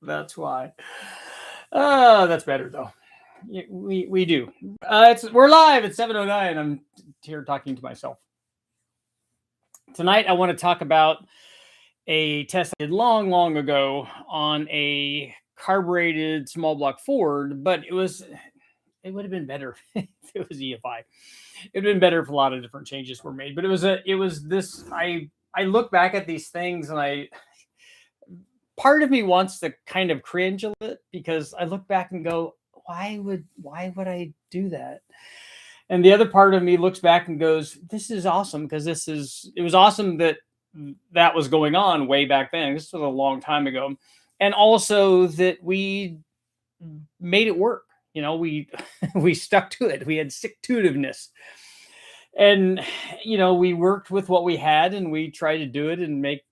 That's why. That's better though. We do. We're live at 7:09. I'm here talking to myself. Tonight I want to talk about a test I did long ago on a carbureted small block Ford, but it would have been better if it was EFI. It would have been better if a lot of different changes were made. But it was this. I look back at these things and part of me wants to kind of cringe a little bit because I look back and go, why would I do that? And the other part of me looks back and goes, this is awesome because it was awesome that was going on way back then. This was a long time ago. And also that we made it work. We stuck to it. We had stick-to-itiveness. And, we worked with what we had and we tried to do it and make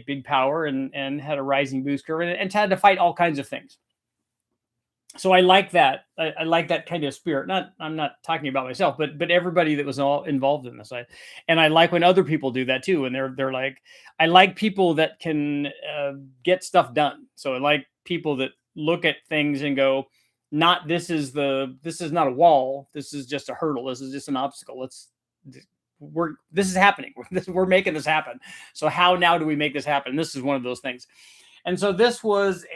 big power and had a rising boost curve and had to fight all kinds of things. So I like that. I like that kind of spirit. I'm not talking about myself, but everybody that was all involved in this. And I like when other people do that too. And they're like, I like people that can get stuff done. So I like people that look at things and go, this is not a wall. This is just a hurdle. This is just an obstacle. This is happening. We're making this happen. So how now do we make this happen? This is one of those things. And so this was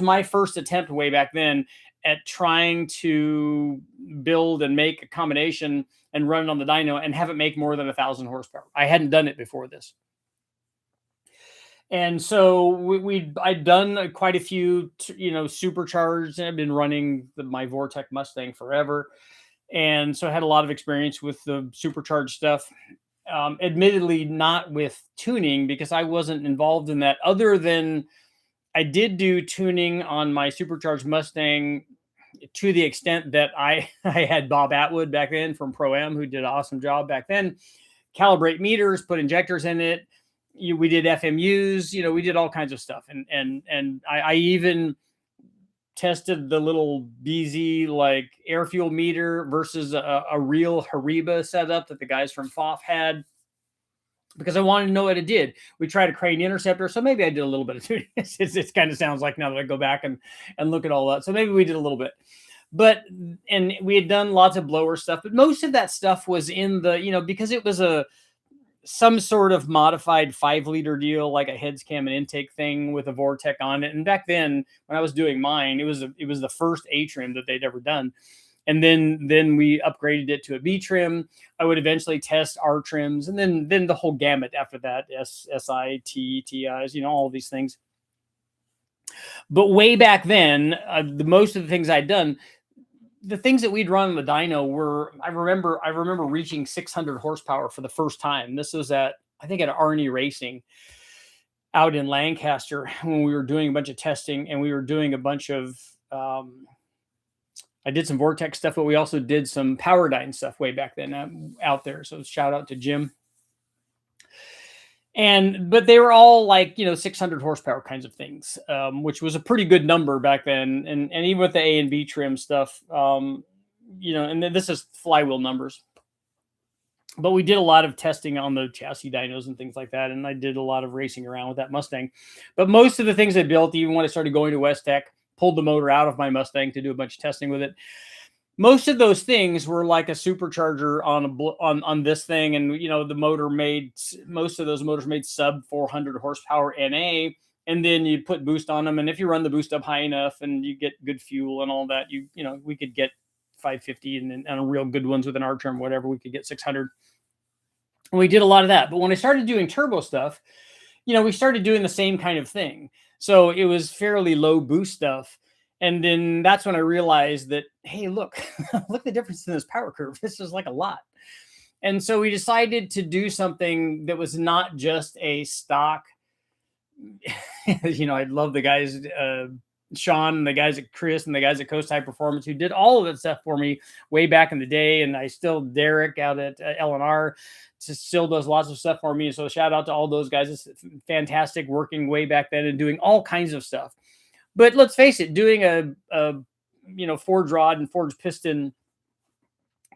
my first attempt way back then at trying to build and make a combination and run it on the dyno and have it make more than 1,000 horsepower. I hadn't done it before this. And so I'd done quite a few, supercharged. I've been running my Vortec Mustang forever. And so I had a lot of experience with the supercharged stuff. Admittedly, not with tuning because I wasn't involved in that other than I did do tuning on my supercharged Mustang to the extent that I had Bob Atwood back then from Pro-Am who did an awesome job back then. Calibrate meters, put injectors in it. We did FMUs, we did all kinds of stuff. And I even tested the little BZ like air fuel meter versus a real Hariba setup that the guys from FOF had because I wanted to know what it did. We tried a crane interceptor. So maybe I did a little bit of tuning. It kind of sounds like now that I go back and look at all that. So maybe we did a little bit. And we had done lots of blower stuff, but most of that stuff was in the, because it was some sort of modified 5-liter deal, like a heads cam and intake thing with a Vortec on it. And back then when I was doing mine, it was the first A trim that they'd ever done. And then we upgraded it to a B trim. I would eventually test R trims and then the whole gamut after that, SI, T, TIs, all these things. But way back then, most of the things I'd done, the things that we'd run on the dyno were, I remember reaching 600 horsepower for the first time. This was I think at Arnie Racing out in Lancaster when we were doing a bunch of testing and we were doing a bunch of, I did some Vortex stuff, but we also did some Powerdyne stuff way back then out there. So shout out to Jim. But they were all like, 600 horsepower kinds of things, which was a pretty good number back then. And even with the A and B trim stuff, and then this is flywheel numbers. But we did a lot of testing on the chassis dynos and things like that. And I did a lot of racing around with that Mustang. But most of the things I built, even when I started going to West Tech, pulled the motor out of my Mustang to do a bunch of testing with it. Most of those things were like a supercharger on this thing. And, the motor most of those motors made sub 400 horsepower NA. And then you put boost on them. And if you run the boost up high enough and you get good fuel and all that, we could get 550 and real good ones with an R trim, whatever, we could get 600. And we did a lot of that. But when I started doing turbo stuff, we started doing the same kind of thing. So it was fairly low boost stuff. And then that's when I realized that, hey, look the difference in this power curve. This is like a lot. And so we decided to do something that was not just a stock. I love the guys, Sean and the guys at Chris and the guys at Coast High Performance who did all of that stuff for me way back in the day. And Derek out at L&R still does lots of stuff for me. So shout out to all those guys. It's fantastic working way back then and doing all kinds of stuff. But let's face it, doing a forged rod and forged piston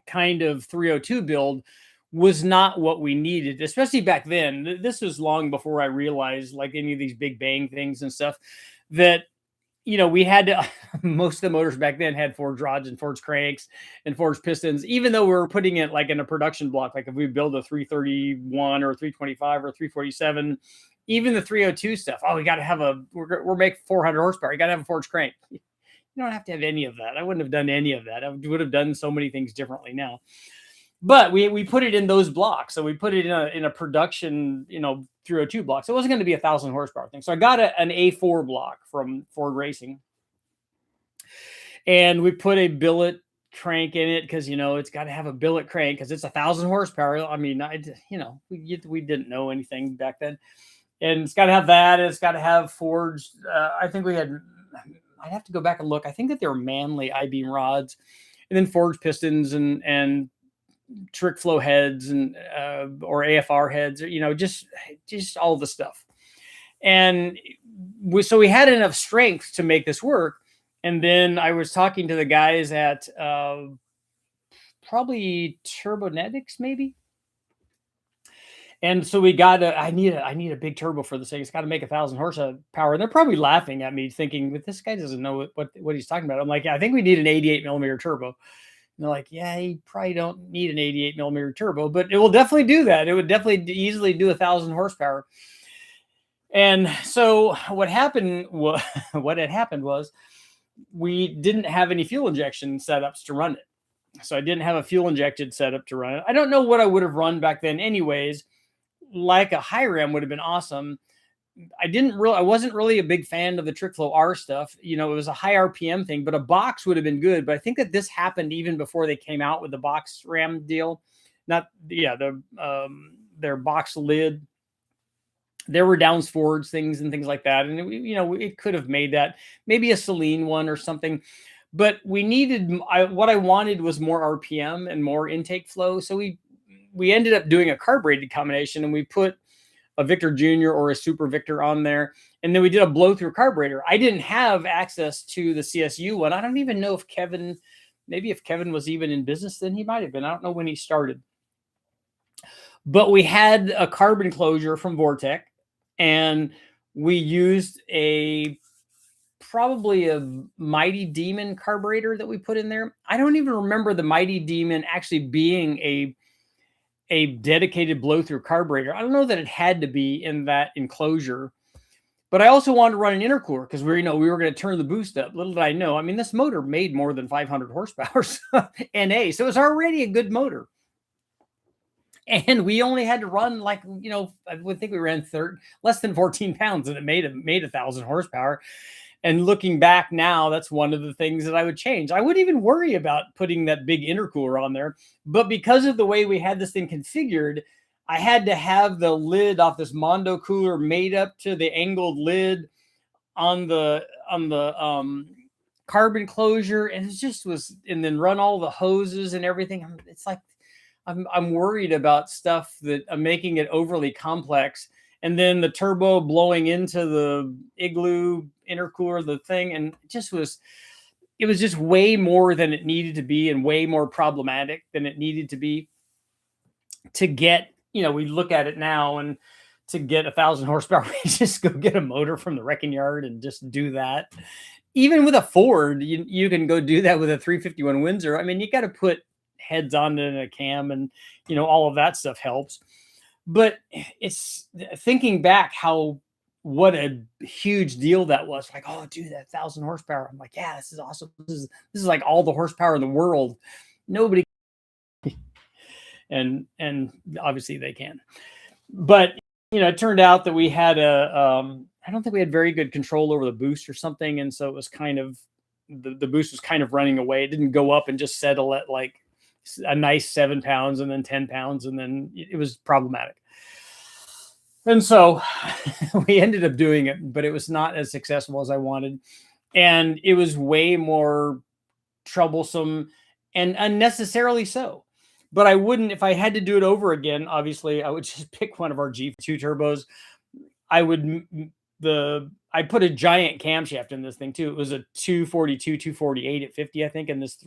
kind of 302 build was not what we needed, especially back then. This was long before I realized, like, any of these big bang things and stuff, that we had to, most of the motors back then had forged rods and forged cranks and forged pistons, even though we were putting it like in a production block. Like if we build a 331 or 325 or 347, even the 302 stuff. Oh, we got to have we're making 400 horsepower. You got to have a forged crank. You don't have to have any of that. I wouldn't have done any of that. I would have done so many things differently now. But we put it in those blocks. So we put it in a production, 302 block. So it wasn't going to be 1,000 horsepower thing. So I got an A4 block from Ford Racing. And we put a billet crank in it because, it's got to have a billet crank because it's 1,000 horsepower. I mean, we didn't know anything back then. And it's got to have that. And it's got to have forged. I think I'd have to go back and look. I think that they were Manley I-beam rods, and then forged pistons and trick flow heads and or AFR heads, just all the stuff. And so we had enough strength to make this work. And then I was talking to the guys at probably Turbonetics, maybe. And so we got I need a big turbo for this thing. It's got to make 1,000 horsepower. And they're probably laughing at me, thinking, "But this guy doesn't know what he's talking about." I'm like, "Yeah, I think we need an 88 millimeter turbo." And they're like, "Yeah, you probably don't need an 88 millimeter turbo, but it will definitely do that. It would definitely easily do 1,000 horsepower." And so what had happened was we didn't have any fuel injection setups to run it. So I didn't have a fuel injected setup to run it. I don't know what I would have run back then anyways. Like a high ram would have been awesome. I wasn't really a big fan of the trick flow R stuff. It was a high RPM thing, but a box would have been good. But I think that this happened even before they came out with the box ram deal. Their box lid. There were downs forwards things and things like that. And it could have made that maybe a Celine one or something, but we needed, what I wanted was more RPM and more intake flow. So we ended up doing a carbureted combination, and we put a Victor Jr. or a Super Victor on there. And then we did a blow through carburetor. I didn't have access to the CSU one. I don't even know if Kevin was even in business then. He might've been. I don't know when he started, but we had a carbon closure from Vortec, and we used probably a Mighty Demon carburetor that we put in there. I don't even remember the Mighty Demon actually being a dedicated blow-through carburetor. I don't know that it had to be in that enclosure, but I also wanted to run an intercooler because we were going to turn the boost up. Little did I know. I mean, this motor made more than 500 horsepower NA, so it was already a good motor. And we only had to run I would think we ran less than 14 pounds, and it made 1,000 horsepower. And looking back now, that's one of the things that I would change. I wouldn't even worry about putting that big intercooler on there. But because of the way we had this thing configured, I had to have the lid off this Mondo cooler made up to the angled lid on the carbon closure. And it just was, and then run all the hoses and everything. It's like, I'm worried about stuff that I'm making it overly complex. And then the turbo blowing into the Igloo intercooler, the thing, and it was just way more than it needed to be, and way more problematic than it needed to be to get, we look at it now, and to get 1,000 horsepower, we just go get a motor from the wrecking yard and just do that. Even with a Ford, you can go do that with a 351 Windsor. I mean, you got to put heads on it and a cam, and all of that stuff helps. But it's thinking back what a huge deal that was. Like, oh, dude, that 1,000 horsepower. I'm like, yeah, this is awesome. This is like all the horsepower in the world. Nobody, and obviously they can. But it turned out that we had I don't think we had very good control over the boost or something, and so it was kind of the boost was kind of running away. It didn't go up and just settle at like a nice 7 pounds and then 10 pounds. And then it was problematic. And so we ended up doing it, but it was not as successful as I wanted. And it was way more troublesome and unnecessarily so. But I wouldn't, if I had to do it over again, obviously I would just pick one of our G2 turbos. I put a giant camshaft in this thing too. It was a 242, 248 at 50, I think, in this.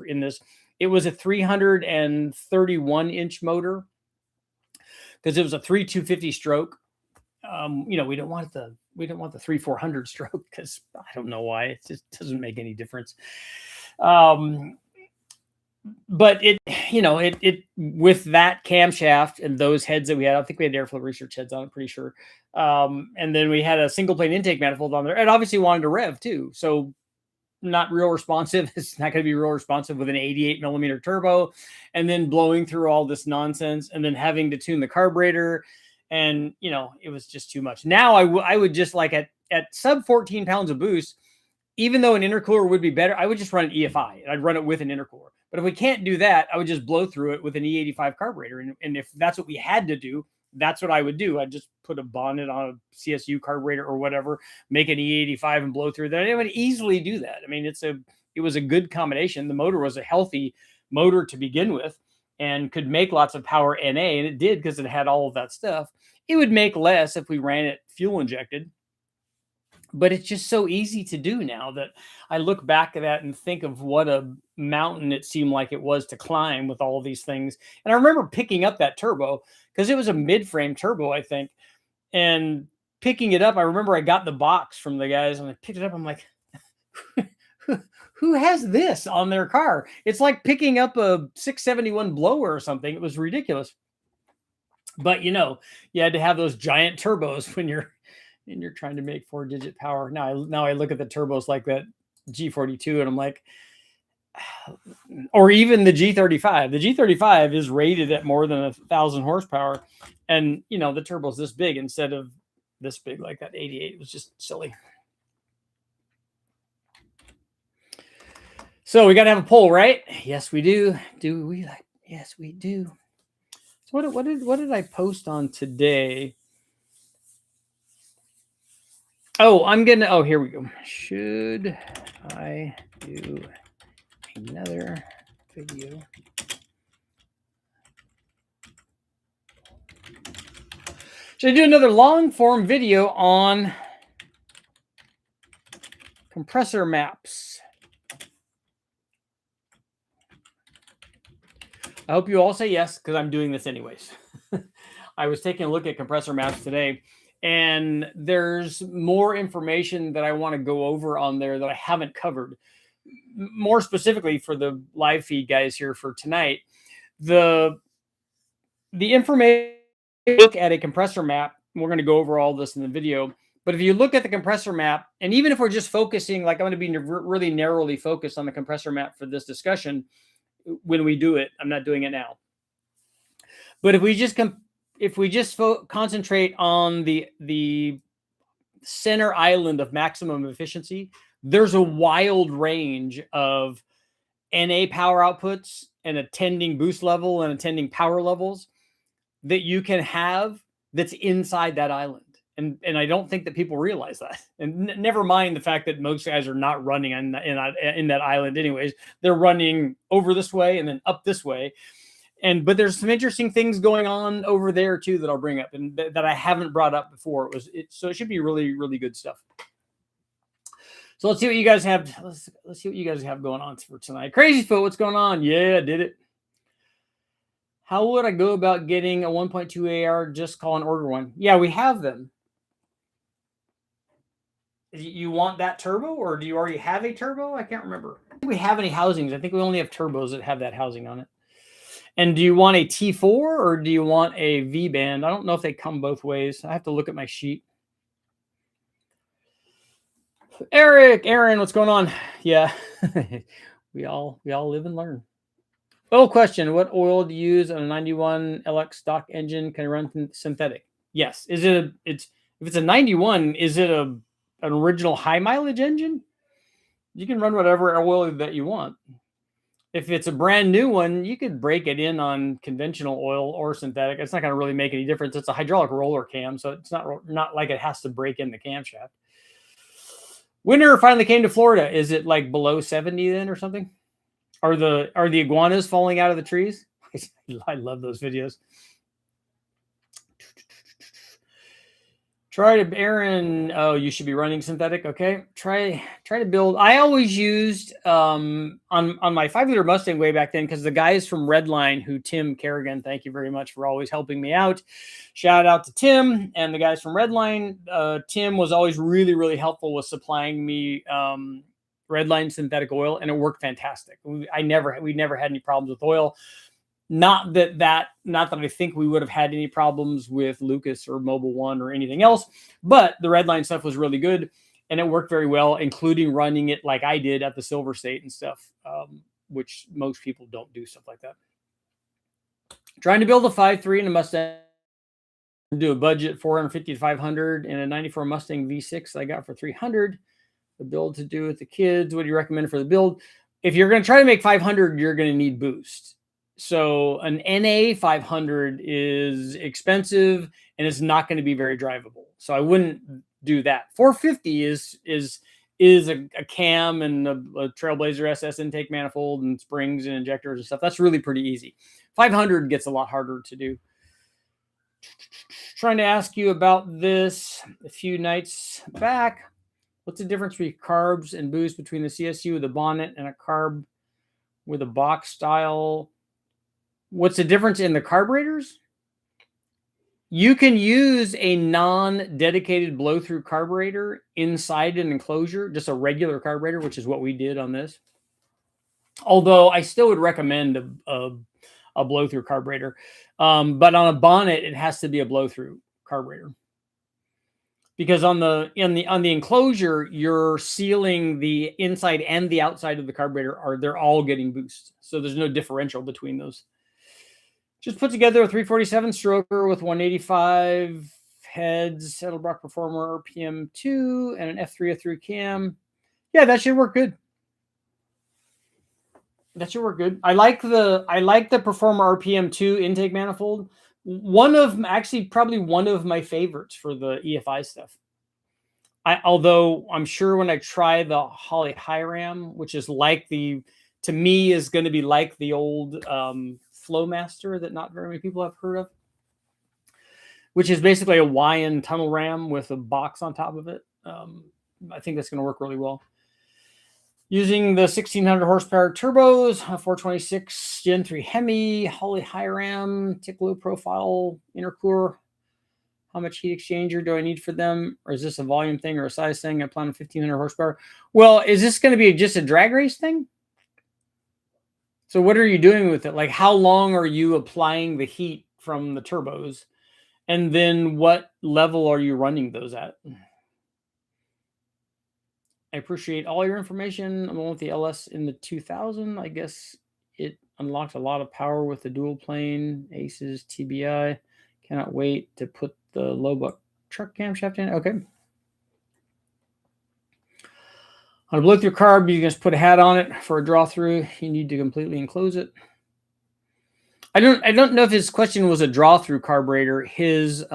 It was a 331 inch motor. because it was a 3,250 stroke. You know, we don't want the 3,400 stroke, because I don't know why. It just doesn't make any difference. But it, you know, it with that camshaft and those heads that we had, I think we had airflow research heads on it, pretty sure. And then we had a single plane intake manifold on there, and obviously wanted to rev too. So not real responsive. It's not going to be real responsive with an 88 millimeter turbo, and then blowing through all this nonsense, and then having to tune the carburetor. And, you know, it was just too much. Now I would just, like, at sub 14 pounds of boost, even though an intercooler would be better, I would just run an EFI, and I'd run it with an intercooler. But if we can't do that, I would just blow through it with an E85 carburetor. And if that's what we had to do, that's what I would do. I'd just put a bonnet on a CSU carburetor or whatever, make an E85 and blow through that. And I would easily do that. I mean, it was a good combination. The motor was a healthy motor to begin with and could make lots of power NA, and it did, because it had all of that stuff. It would make less if we ran it fuel injected. But it's just so easy to do now that I look back at that and think of what a mountain it seemed like it was to climb with all of these things. And I remember picking up that turbo, because it was a mid-frame turbo, I think. And picking it up, I remember I got the box from the guys and I picked it up. I'm like, who has this on their car? It's like picking up a 671 blower or something. It was ridiculous. But, you know, you had to have those giant turbos when you're trying to make 4-digit power. Now I look at the turbos like that G42, and I'm like, or even the G35. The G35 is rated at more than 1,000 horsepower, and, you know, the turbo's this big instead of this big, like that 88. It was just silly. So we got to have a poll, right? Yes, we do. Do we? Yes, we do. So what did I post on today? Oh, here we go. Should I do another video? Should I do another long form video on compressor maps? I hope you all say yes, because I'm doing this anyways. I was taking a look at compressor maps today, and there's more information that I want to go over on there that I haven't covered. More specifically for the live feed guys here for tonight, the information, look at a compressor map, we're going to go over all this in the video. But if you look at the compressor map, and even if we're just focusing, like I'm going to be really narrowly focused on the compressor map for this discussion when we do it, I'm not doing it now. But if we just concentrate on the center island of maximum efficiency, there's a wild range of NA power outputs and attending boost level and attending power levels that you can have that's inside that island. And I don't think that people realize that. And never mind the fact that most guys are not running in that island anyways. They're running over this way and then up this way. But there's some interesting things going on over there too that I'll bring up, and that I haven't brought up before. So it should be really, really good stuff. So let's see what you guys have. Let's see what you guys have going on for tonight. Crazy Foot, what's going on? Yeah, did it. How would I go about getting a 1.2 AR? Just call and order one. Yeah, we have them. You want that turbo, or do you already have a turbo? I can't remember. I think we have any housings. I think we only have turbos that have that housing on it. And do you want a T4 or do you want a V-band? I don't know if they come both ways. I have to look at my sheet. Aaron, what's going on? Yeah, we all live and learn. Oh, question: what oil do you use on a 91 LX stock engine? Can I run synthetic? Yes. If it's a 91, is it an original high mileage engine? You can run whatever oil that you want. If it's a brand new one, you could break it in on conventional oil or synthetic. It's not going to really make any difference. It's a hydraulic roller cam, so it's not like it has to break in the camshaft. Winter finally came to Florida. Is it like below 70 then or something? Are the iguanas falling out of the trees? I love those videos. Try to, Aaron. Oh, you should be running synthetic. Okay, try to build. I always used on my 5-liter Mustang way back then, because the guys from Redline, who Tim Kerrigan, thank you very much for always helping me out. Shout out to Tim and the guys from Redline. Tim was always really helpful with supplying me Redline synthetic oil, and it worked fantastic. We never had any problems with oil. Not that I think we would have had any problems with Lucas or Mobile One or anything else, but the Redline stuff was really good and it worked very well, including running it like I did at the Silver State and stuff, which most people don't do stuff like that. Trying to build a 5.3 in a Mustang, do a budget 450 to 500 in a 94 Mustang V6 I got for 300. The build to do with the kids. What do you recommend for the build? If you're going to try to make 500, you're going to need boost. So an NA 500 is expensive and it's not going to be very drivable. So I wouldn't do that. 450 is a cam and a Trailblazer SS intake manifold and springs and injectors and stuff. That's really pretty easy. 500 gets a lot harder to do. Trying to ask you about this a few nights back. What's the difference between carbs and boost between the CSU with a bonnet and a carb with a box style? What's the difference in the carburetors? You can use a non-dedicated blow-through carburetor inside an enclosure, just a regular carburetor, which is what we did on this. Although I still would recommend a blow-through carburetor. But on a bonnet, it has to be a blow-through carburetor. Because on the enclosure, you're sealing the inside and the outside of the carburetor, they're all getting boost. So there's no differential between those. Just put together a 347 stroker with 185 heads, Edelbrock Performer RPM 2, and an F303 cam. Yeah, that should work good. That should work good. I like the Performer RPM 2 intake manifold. Probably one of my favorites for the EFI stuff. Although I'm sure when I try the Holley Hiram, which is like to me is going to be like the old Flowmaster that not very many people have heard of, which is basically a YN tunnel ram with a box on top of it. I think that's going to work really well. Using the 1600 horsepower turbos, 426 Gen 3 Hemi, Holley Hiram, tick low profile intercooler. How much heat exchanger do I need for them? Or is this a volume thing or a size thing? I plan on 1500 horsepower. Well, is this going to be just a drag race thing? So what are you doing with it? Like, how long are you applying the heat from the turbos? And then what level are you running those at? I appreciate all your information. I'm going with the LS in the 2000. I guess it unlocked a lot of power with the dual plane, ACES, TBI. Cannot wait to put the low buck truck camshaft in. Okay. On a blow-through carb, you can just put a hat on it for a draw-through. You need to completely enclose it. I don't know if his question was a draw-through carburetor. His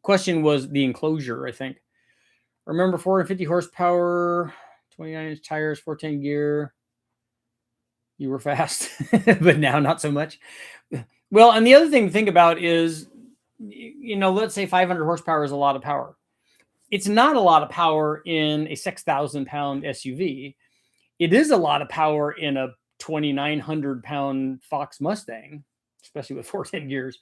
question was the enclosure, I think. Remember, 450 horsepower, 29-inch tires, 410 gear. You were fast, but now not so much. Well, and the other thing to think about is, let's say 500 horsepower is a lot of power. It's not a lot of power in a 6,000-pound SUV. It is a lot of power in a 2,900-pound Fox Mustang, especially with 410 gears.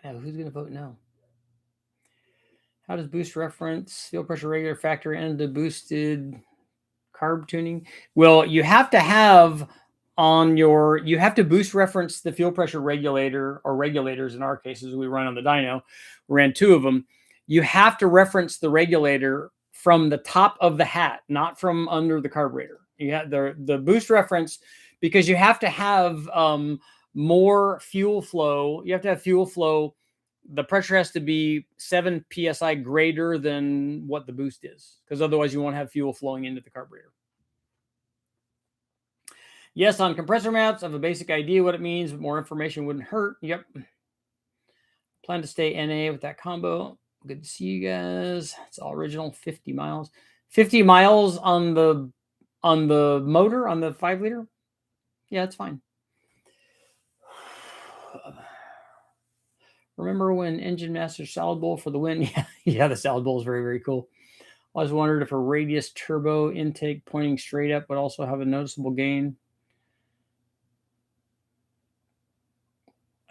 I know, who's going to vote no? How does boost reference fuel pressure regulator factor into boosted carb tuning? Well, you have to boost reference the fuel pressure regulator, or regulators in our cases. We run on the dyno. We ran 2 of them. You have to reference the regulator from the top of the hat, not from under the carburetor. You have the boost reference, because you have to have more fuel flow. You have to have fuel flow. The pressure has to be 7 psi greater than what the boost is, because otherwise you won't have fuel flowing into the carburetor. Yes, on compressor maps, I have a basic idea what it means, but more information wouldn't hurt. Yep. Plan to stay NA with that combo. Good to see you guys. It's all original. 50 miles. 50 miles on the On the motor, on the 5 liter? Yeah, it's fine. Remember when Engine Master salad bowl for the win? Yeah, yeah, the salad bowl is very, very cool. I always wondered if a radius turbo intake pointing straight up would also have a noticeable gain.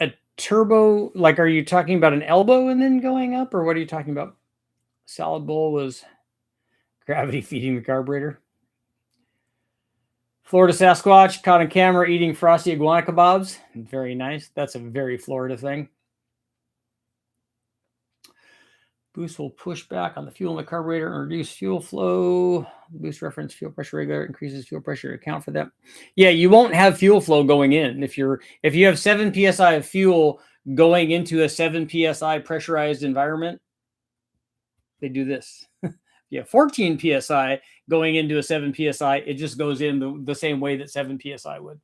A turbo, like, are you talking about an elbow and then going up, or what are you talking about? Salad bowl was gravity feeding the carburetor. Florida Sasquatch caught on camera eating frosty iguana kebabs. Very nice. That's a very Florida thing. Boost will push back on the fuel in the carburetor and reduce fuel flow. Boost reference fuel pressure regulator increases fuel pressure to account for that. Yeah, you won't have fuel flow going in if you have 7 psi of fuel going into a 7 psi pressurized environment. They do this. You have 14 psi going into a 7 psi, it just goes in the same way that 7 psi would.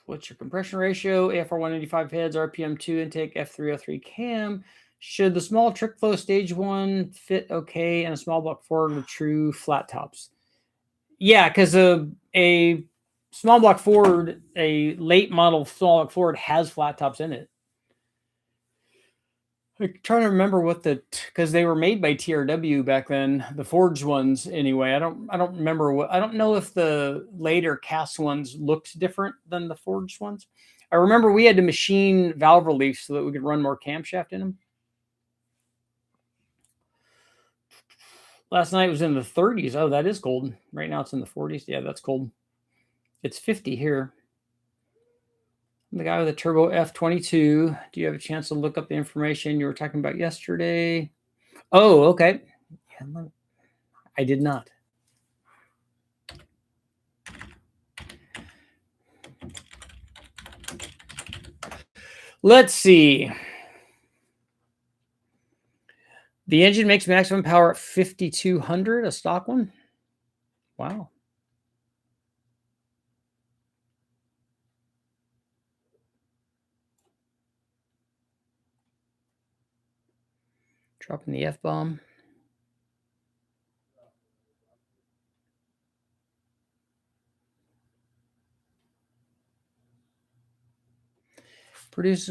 What's your compression ratio? AFR 185 heads, RPM 2 intake, F303 cam. Should the small trick flow stage 1 fit okay and a small block Ford with true flat tops? Yeah, because a small block Ford, a late model small block Ford has flat tops in it. I'm trying to remember what because they were made by TRW back then, the forged ones anyway. I don't remember I don't know if the later cast ones looked different than the forged ones. I remember we had to machine valve reliefs so that we could run more camshaft in them. Last night was in the 30s. Oh, that is cold. Right now it's in the 40s. Yeah, that's cold. It's 50 here. The guy with the turbo F22. Do you have a chance to look up the information you were talking about yesterday? Oh, okay. Yeah, I did not. Let's see. The engine makes maximum power at 5,200, a stock one. Wow. Dropping the F-bomb. Produces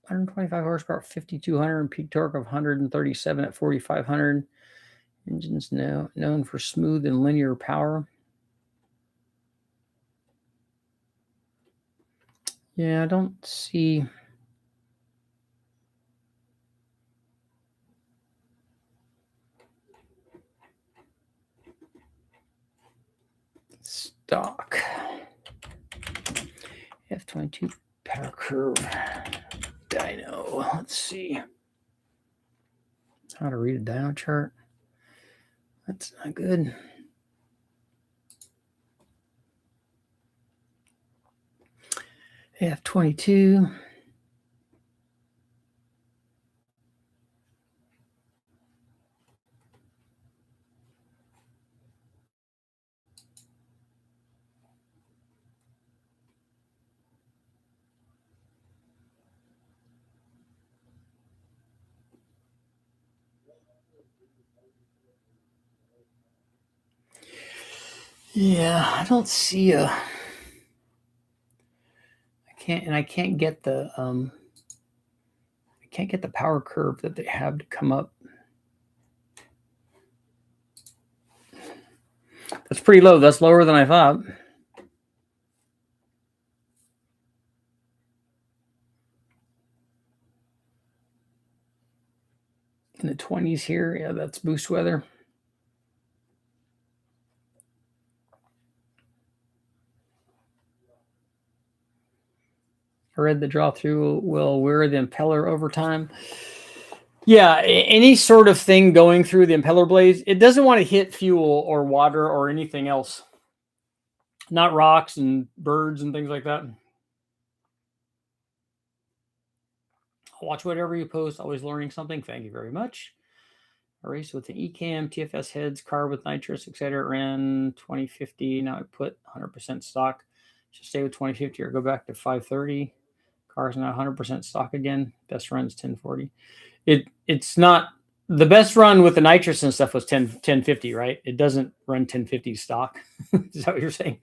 125 horsepower, 5,200, and peak torque of 137 at 4,500. Engine's known for smooth and linear power. Yeah, I don't see. Stock. F22 power curve. DYNO. Let's see. How to read a dyno chart. That's not good. F22. Yeah, I don't see I can't get the power curve that they have to come up. That's pretty low. That's lower than I thought. In the 20s here, yeah, that's boost weather. I read the draw through will wear the impeller over time. Yeah, any sort of thing going through the impeller blades, it doesn't want to hit fuel or water or anything else. Not rocks and birds and things like that. I'll watch whatever you post. Always learning something. Thank you very much. A race with the ECAM, TFS heads, CARB with nitrous, etc. Ran 2050. Now I put 100% stock. Should stay with 2050 or go back to 530. Car's not 100% stock again. Best run's 1040. It's not the best run with the nitrous and stuff was 1050, right? It doesn't run 1050 stock. Is that what you're saying?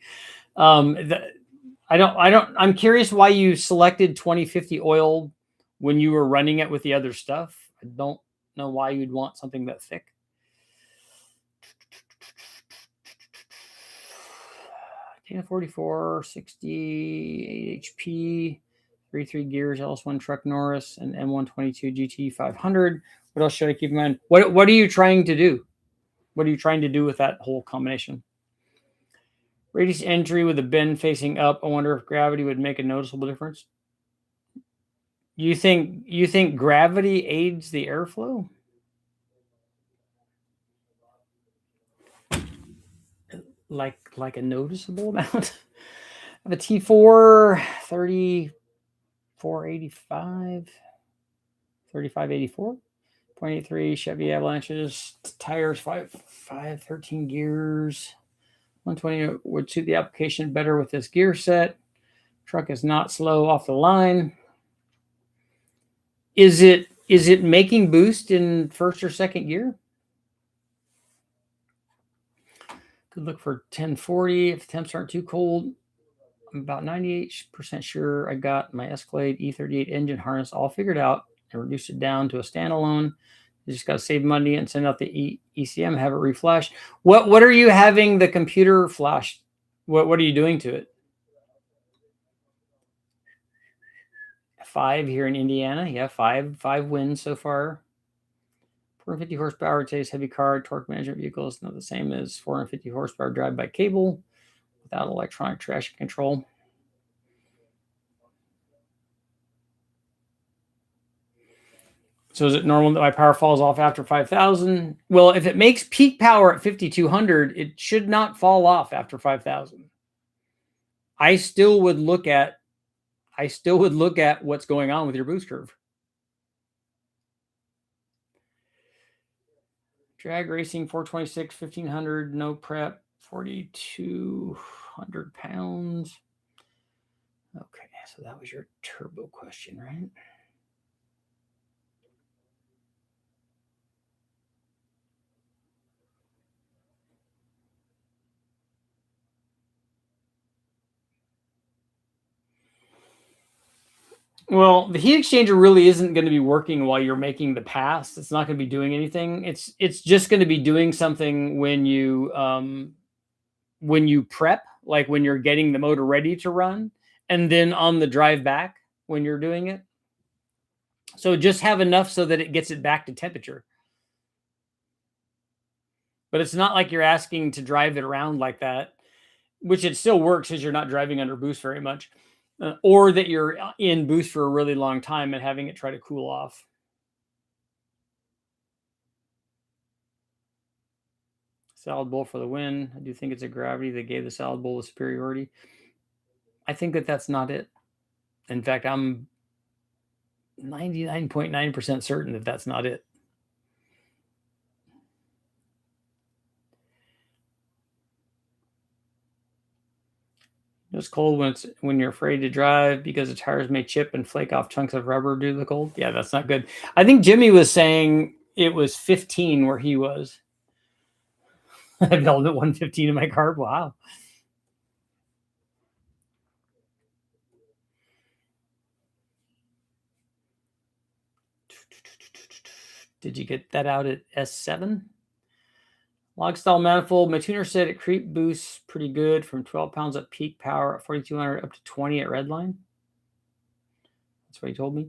I'm curious why you selected 2050 oil when you were running it with the other stuff. I don't know why you'd want something that thick. Dana 44, 60, 8 HP, 33 gears, LS1 truck Norris, and M122 GT 500. What else should I keep in mind? What are you trying to do? What are you trying to do with that whole combination? Radius entry with a bend facing up. I wonder if gravity would make a noticeable difference. You think gravity aids the airflow? Like a noticeable amount? I have a T4 3485, 3584, 0.83 Chevy Avalanches, tires 13 gears. 120 would suit the application better with this gear set. Truck is not slow off the line. Is it making boost in first or second gear? Could look for 1040 if the temps aren't too cold. I'm about 98% sure I got my Escalade E38 engine harness all figured out and reduced it down to a standalone. You just got to save money and send out the ECM, have it reflash. What are you having the computer flash? What are you doing to it? 5 here in Indiana. Yeah, five wins so far. 450 horsepower, today's heavy car, torque management vehicle is not the same as 450 horsepower drive by cable without electronic traction control. So is it normal that my power falls off after 5,000? Well, if it makes peak power at 5,200, it should not fall off after 5,000. I still would look at what's going on with your boost curve. Drag racing 426, 1,500, no prep, 4,200 pounds. Okay, so that was your turbo question, right? Well, the heat exchanger really isn't going to be working while you're making the pass. It's not going to be doing anything. It's just going to be doing something when you prep, like when you're getting the motor ready to run, and then on the drive back when you're doing it. So just have enough so that it gets it back to temperature. But it's not like you're asking to drive it around like that, which it still works because you're not driving under boost very much. Or that you're in boost for a really long time and having it try to cool off. Salad bowl for the win. I do think it's a gravity that gave the salad bowl the superiority. I think that that's not it. In fact, I'm 99.9% certain that that's not it. It's cold when you're afraid to drive because the tires may chip and flake off chunks of rubber due to the cold. Yeah, that's not good. I think Jimmy was saying it was 15 where he was. I've held at 115 in my car. Wow. Did you get that out at S7? Log style manifold. My tuner said it creep boosts pretty good from 12 pounds at peak power at 4,200 up to 20 at redline. That's what he told me.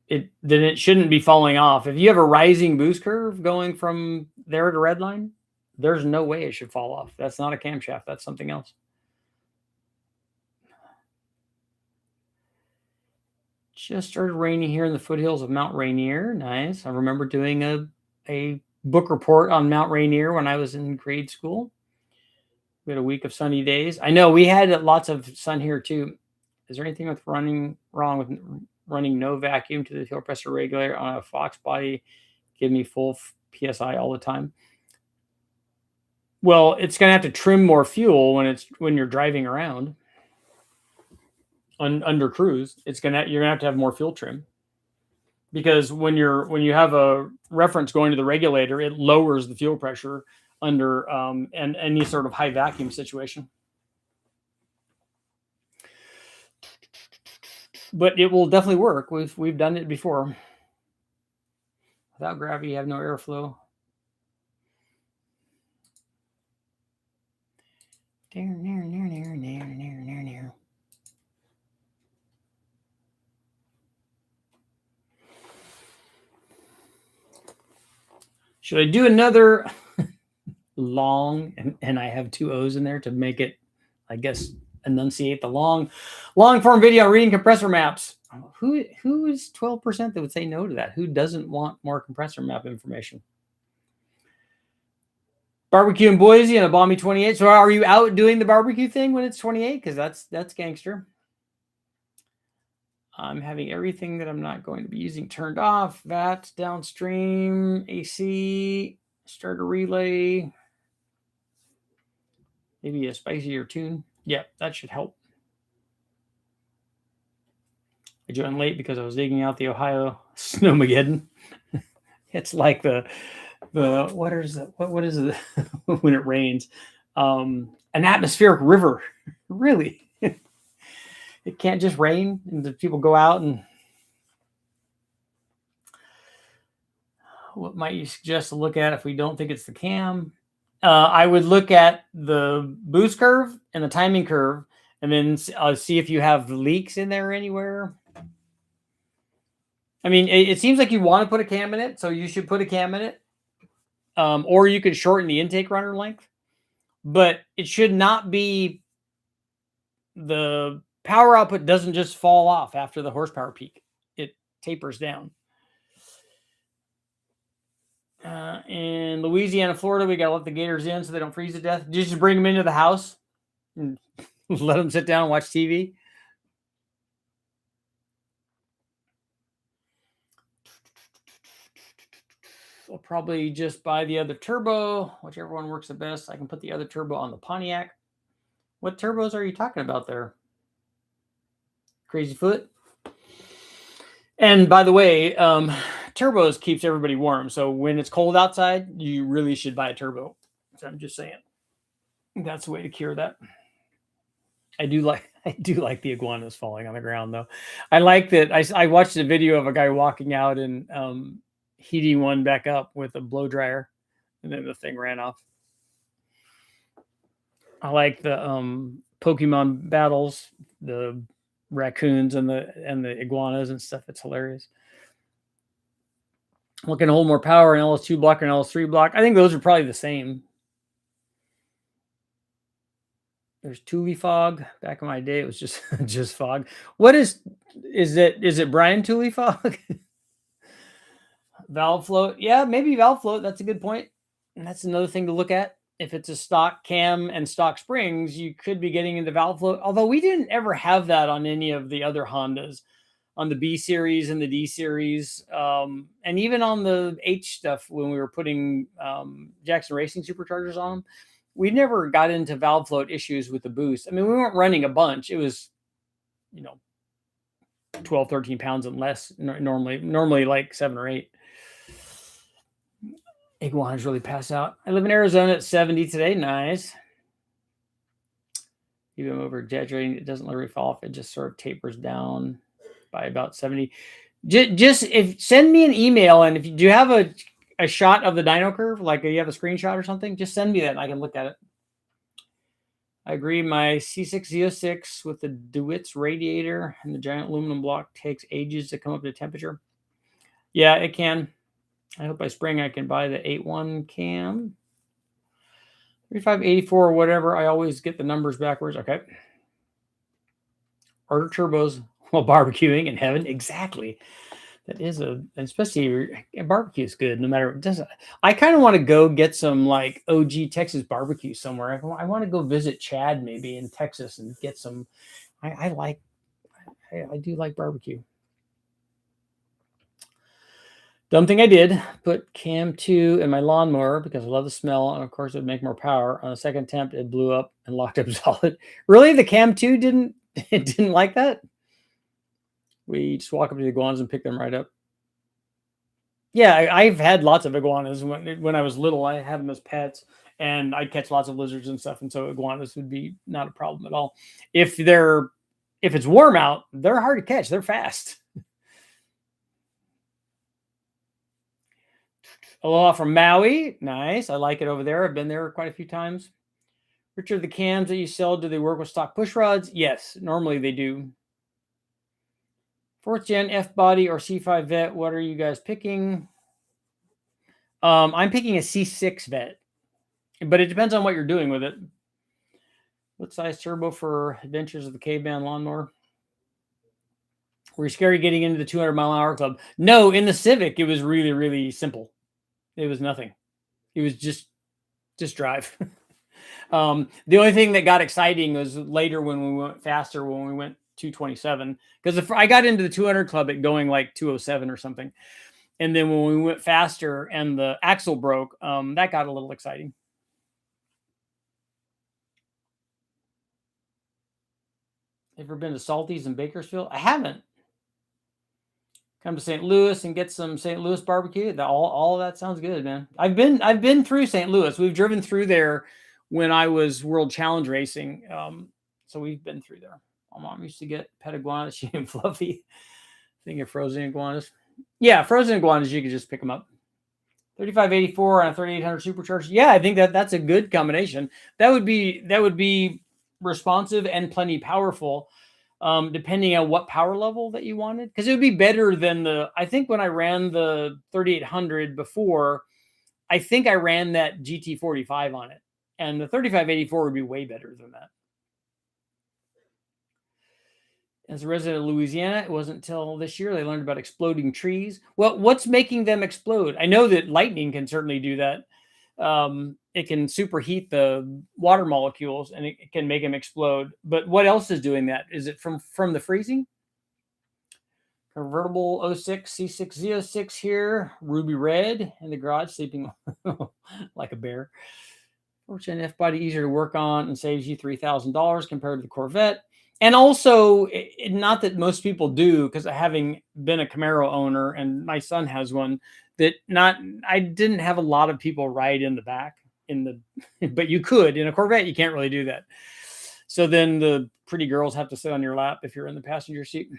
Then it shouldn't be falling off. If you have a rising boost curve going from there to redline, there's no way it should fall off. That's not a camshaft. That's something else. Just started raining here in the foothills of Mount Rainier. Nice. I remember doing a book report on Mount Rainier when I was in grade school. We had a week of sunny days. I know we had lots of sun here too. Is there anything wrong with running no vacuum to the fuel pressure regulator on a Fox body? Give me full PSI all the time. Well, it's going to have to trim more fuel when you're driving around. under cruise, you're gonna have to have more fuel trim, because when you have a reference going to the regulator, it lowers the fuel pressure under and any sort of high vacuum situation. But it will definitely work. We've done it before. Without gravity, you have no airflow. Should I do another long, and I have 2 O's in there to make it, I guess, enunciate the long form video on reading compressor maps. Who is 12% that would say no to that? Who doesn't want more compressor map information? Barbecue in Boise and a balmy 28. So are you out doing the barbecue thing when it's 28? Because that's gangster. I'm having everything that I'm not going to be using turned off. VAT, downstream, AC, starter relay. Maybe a spicier tune. Yeah, that should help. I joined late because I was digging out the Ohio Snowmageddon. It's like the what is it when it rains? An atmospheric river. Really? It can't just rain and the people go out. And what might you suggest to look at if we don't think it's the cam? I would look at the boost curve and the timing curve, and then see if you have leaks in there anywhere. I mean, it seems like you want to put a cam in it, so you should put a cam in it. Or you could shorten the intake runner length, but it should not be, the power output doesn't just fall off after the horsepower peak. It tapers down. In Louisiana, Florida, we got to let the gators in so they don't freeze to death. Did you just bring them into the house and let them sit down and watch TV? I'll probably just buy the other turbo, whichever one works the best. I can put the other turbo on the Pontiac. What turbos are you talking about there? Crazy Foot. And by the way, turbos keeps everybody warm. So when it's cold outside, you really should buy a turbo. So I'm just saying, that's the way to cure that. I do like the iguanas falling on the ground, though. I like that. I watched a video of a guy walking out and heating one back up with a blow dryer, and then the thing ran off. I like the Pokemon battles, the raccoons and the iguanas and stuff. It's hilarious. Looking to hold more power in LS2 block and LS3 block. I think those are probably the same. There's Thule fog. Back in my day, it was just fog. What is it Brian Thule fog? Valve float. Yeah, maybe valve float. That's a good point. And that's another thing to look at. If it's a stock cam and stock springs, you could be getting into valve float. Although we didn't ever have that on any of the other Hondas, on the B series and the D series, and even on the H stuff when we were putting Jackson Racing superchargers on them. We never got into valve float issues with the boost. I mean, we weren't running a bunch. It was, 12, 13 pounds and less normally like 7 or 8. Iguanas really pass out. I live in Arizona at 70 today. Nice. Even over exaggerating, it doesn't literally fall off. It just sort of tapers down by about 70. Just send me an email, and if you do have a shot of the dyno curve, like you have a screenshot or something, just send me that and I can look at it. I agree. My C6 Z06 with the DeWitt's radiator and the giant aluminum block takes ages to come up to temperature. Yeah, it can. I hope by spring I can buy the 8.1 cam. 3584 or whatever. I always get the numbers backwards. Okay. Order turbos while barbecuing in heaven. Exactly. That is especially barbecue is good no matter. It doesn't. I kind of want to go get some like OG Texas barbecue somewhere. I want to go visit Chad maybe in Texas and get some. I do like barbecue. Dumb thing I did, put cam 2 in my lawnmower because I love the smell, and of course it would make more power. On the second attempt, it blew up and locked up solid. Really? The cam 2 didn't It didn't like that. We just walk up to the iguanas and pick them right up. Yeah, I've had lots of iguanas when I was little. I had them as pets, and I'd catch lots of lizards and stuff, and so iguanas would be not a problem at all. If it's warm out, they're hard to catch. They're fast. Aloha from Maui. Nice. I like it over there. I've been there quite a few times. Richard, the cams that you sell, do they work with stock push rods? Yes, normally they do. 4th gen F body or C5 vet. What are you guys picking? I'm picking a C6 vet, but it depends on what you're doing with it. What size turbo for Adventures of the Caveman Lawnmower? Were you scary getting into the 200-mile-an-hour club? No, in the Civic, it was really, really simple. It was nothing. It was just drive. The only thing that got exciting was later when we went faster, when we went 227, because if I got into the 200 club at going like 207 or something, and then when we went faster and the axle broke, that got a little exciting. Ever been to Salty's in Bakersfield? I haven't. Come to St. Louis and get some St. Louis barbecue. All of that sounds good, man. I've been through St. Louis. We've driven through there when I was World Challenge racing. So we've been through there. My mom used to get pet iguanas. She and Fluffy. Thinking of frozen iguanas. Yeah, frozen iguanas, you could just pick them up. 3584 on a 3800 supercharged. Yeah, I think that's a good combination. That would be responsive and plenty powerful. Depending on what power level that you wanted, because it would be better than I think when I ran the 3800 before, I think I ran that GT45 on it, and the 3584 would be way better than that. As a resident of Louisiana, it wasn't until this year they learned about exploding trees. Well, what's making them explode? I know that lightning can certainly do that. It can superheat the water molecules and it can make them explode. But what else is doing that? Is it from the freezing? Convertible 06 C6Z06 here, ruby red in the garage, sleeping like a bear. Fortune F body easier to work on and saves you $3,000 compared to the Corvette. And also, not that most people do, because having been a Camaro owner and my son has one, I didn't have a lot of people ride in the back but you could. In a Corvette, you can't really do that. So then the pretty girls have to sit on your lap if you're in the passenger seat.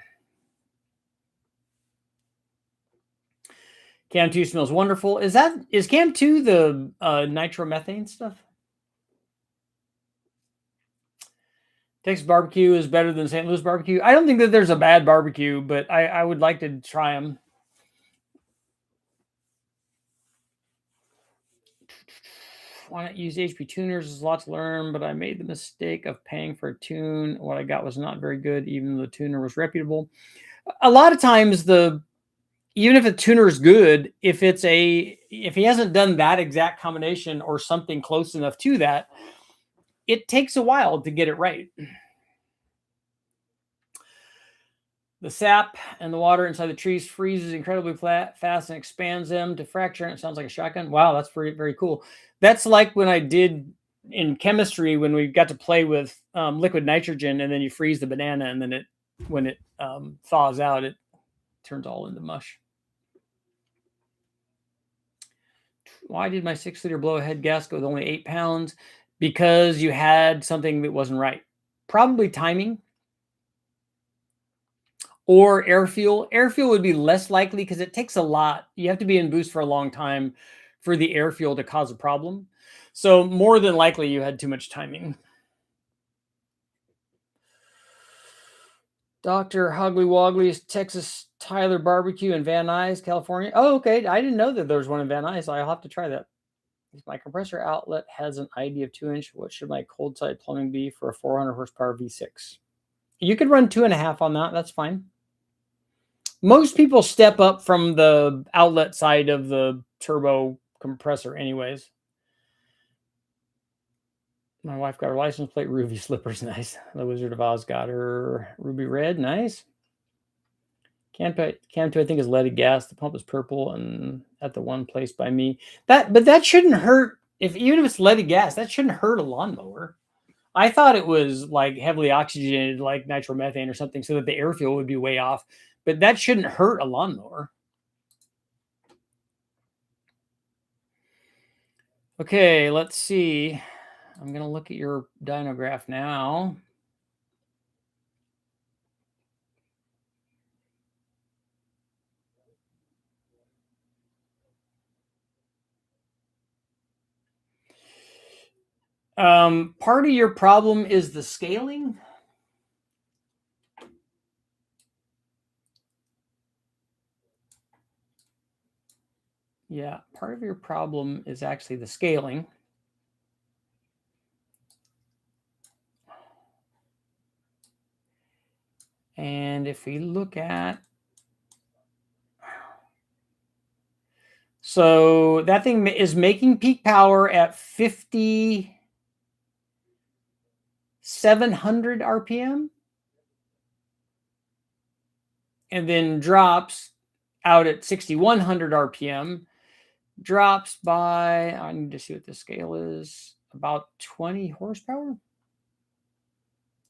Cam 2 smells wonderful. Is Cam 2 the nitromethane stuff? Texas barbecue is better than St. Louis barbecue. I don't think that there's a bad barbecue, but I would like to try them. Why not use HP tuners? There's a lot to learn, but I made the mistake of paying for a tune. What I got was not very good, even though the tuner was reputable. A lot of times, even if a tuner is good, if he hasn't done that exact combination or something close enough to that, it takes a while to get it right. The sap and the water inside the trees freezes incredibly fast and expands them to fracture. And it sounds like a shotgun. Wow, that's very cool. That's like when I did in chemistry when we got to play with liquid nitrogen, and then you freeze the banana, and then when it thaws out, it turns all into mush. Why did my 6-liter blow-ahead gas go with only 8 pounds? Because you had something that wasn't right. Probably timing. Or air fuel. Air fuel would be less likely because it takes a lot. You have to be in boost for a long time for the air fuel to cause a problem. So more than likely you had too much timing. Dr. Hoggly Woggly's Texas Tyler Barbecue in Van Nuys, California. Oh, okay. I didn't know that there was one in Van Nuys. I'll have to try that. If my compressor outlet has an ID of 2-inch, what should my cold side plumbing be for a 400 horsepower V6? You could run 2.5 on that. That's fine. Most people step up from the outlet side of the turbo compressor anyways. My wife got her license plate, Ruby slippers, nice. The Wizard of Oz got her ruby red, nice. Cam 2, I think, is leaded gas. The pump is purple and at the one place by me. But that shouldn't hurt. Even if it's leaded gas, that shouldn't hurt a lawnmower. I thought it was like heavily oxygenated, like nitromethane or something, so that the airflow would be way off. But that shouldn't hurt a lawnmower. Okay, let's see. I'm going to look at your dyno graph now. Part of your problem is the scaling. Yeah, part of your problem is actually the scaling. And if we look at, so that thing is making peak power at 5,700 RPM and then drops out at 6,100 RPM, drops by, I need to see what the scale is, about 20 horsepower.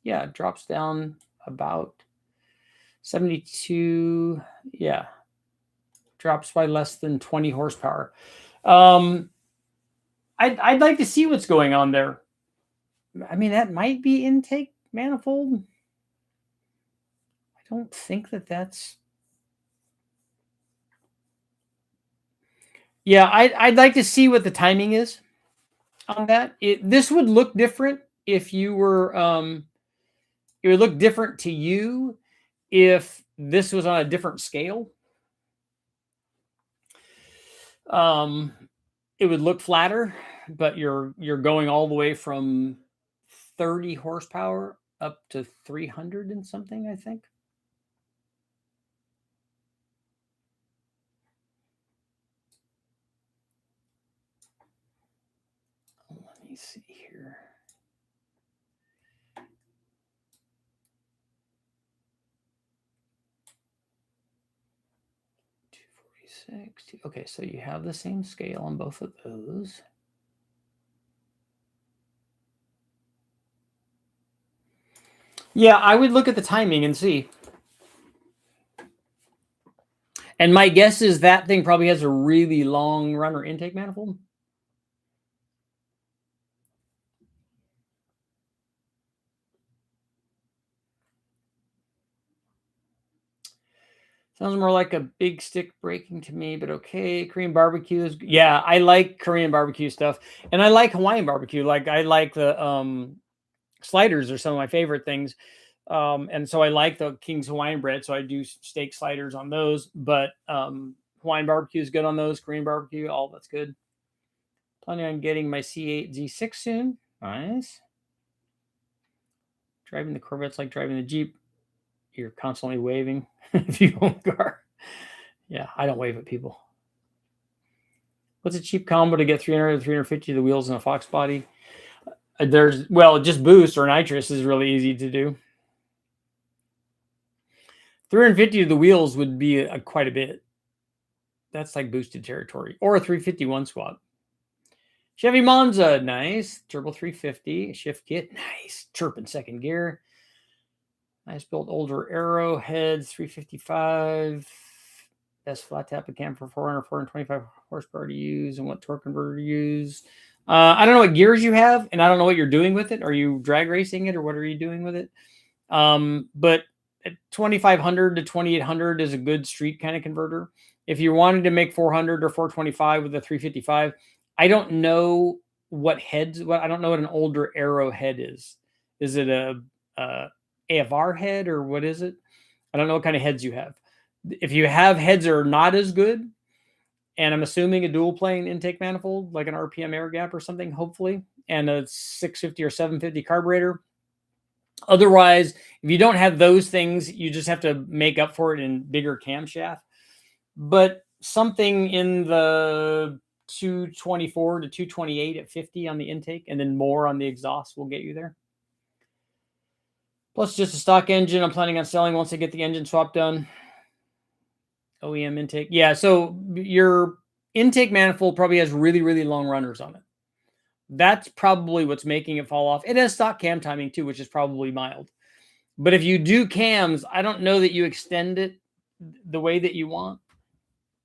Yeah, it drops down about 72. Yeah, drops by less than 20 horsepower. I'd like to see what's going on there. I mean, that might be intake manifold. I don't think that that's. Yeah, I'd like to see what the timing is on that. This would look different if you were. It would look different to you if this was on a different scale. It would look flatter, but you're going all the way from 30 horsepower up to 300 and something, I think. Let me see here. Okay, so you have the same scale on both of those. Yeah, I would look at the timing and see. And my guess is that thing probably has a really long runner intake manifold. Sounds more like a big stick breaking to me, but okay. Korean barbecue is, yeah, I like Korean barbecue stuff. And I like Hawaiian barbecue. Like I like the sliders are some of my favorite things. And so I like the King's Hawaiian bread. So I do steak sliders on those, but Hawaiian barbecue is good on those. Korean barbecue, all that's good. Planning on getting my C8 Z6 soon. Nice. Driving the Corvette's like driving the Jeep. You're constantly waving if you own a car. Yeah, I don't wave at people. What's a cheap combo to get 300 to 350 of the wheels in a Fox body? There's, well, just boost or nitrous is really easy to do. 350 of the wheels would be quite a bit. That's like boosted territory. Or a 351 swap. Chevy Monza, nice. Turbo 350. Shift kit, nice. Chirping second gear. Nice built older Arrowhead 355. Best flat tapping cam for 400, 425 horsepower to use, and what torque converter to use. I don't know what gears you have, and I don't know what you're doing with it. Are you drag racing it, or what are you doing with it? But at 2500 to 2800 is a good street kind of converter. If you wanted to make 400 or 425 with a 355, I don't know what heads. What I don't know what an older Arrowhead is. Is it a AFR head or what is it? I don't know what kind of heads you have. If you have heads that are not as good, and I'm assuming a dual plane intake manifold, like an RPM air gap or something, hopefully, and a 650 or 750 carburetor. Otherwise, if you don't have those things, you just have to make up for it in bigger camshaft. But something in the 224 to 228 at 50 on the intake, and then more on the exhaust will get you there. Plus just a stock engine I'm planning on selling once I get the engine swap done. OEM intake. Yeah, so your intake manifold probably has really, really long runners on it. That's probably what's making it fall off. It has stock cam timing too, which is probably mild. But if you do cams, I don't know that you extend it the way that you want.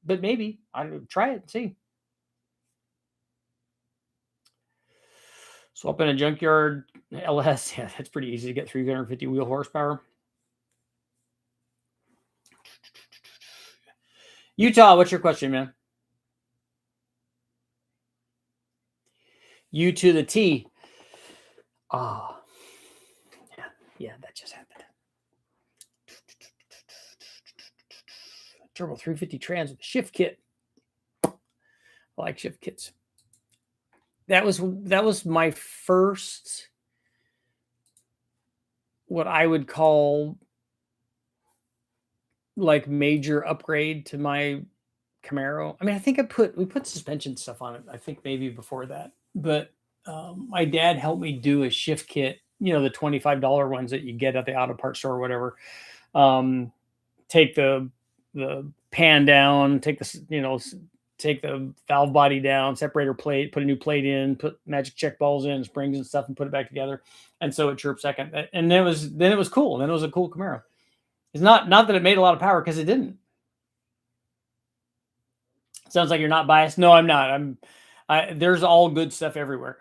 But maybe I try it and see. Swap in a junkyard LS. Yeah, that's pretty easy to get 350 wheel horsepower. Utah, what's your question, man? U to the T. Oh, yeah, that just happened. Turbo 350 trans with a shift kit. I like shift kits. That was my first, what I would call like major upgrade to my Camaro. I mean, I think we put suspension stuff on it. I think maybe before that, but my dad helped me do a shift kit. You know, the $25 ones that you get at the auto parts store or whatever. Take the pan down, take the valve body down, separator plate, put a new plate in, put magic check balls in, springs and stuff, and put it back together. And so it chirped second. And then it was cool. Then it was a cool Camaro. It's not that it made a lot of power, because it didn't. Sounds like you're not biased. No, I'm not. There's all good stuff everywhere.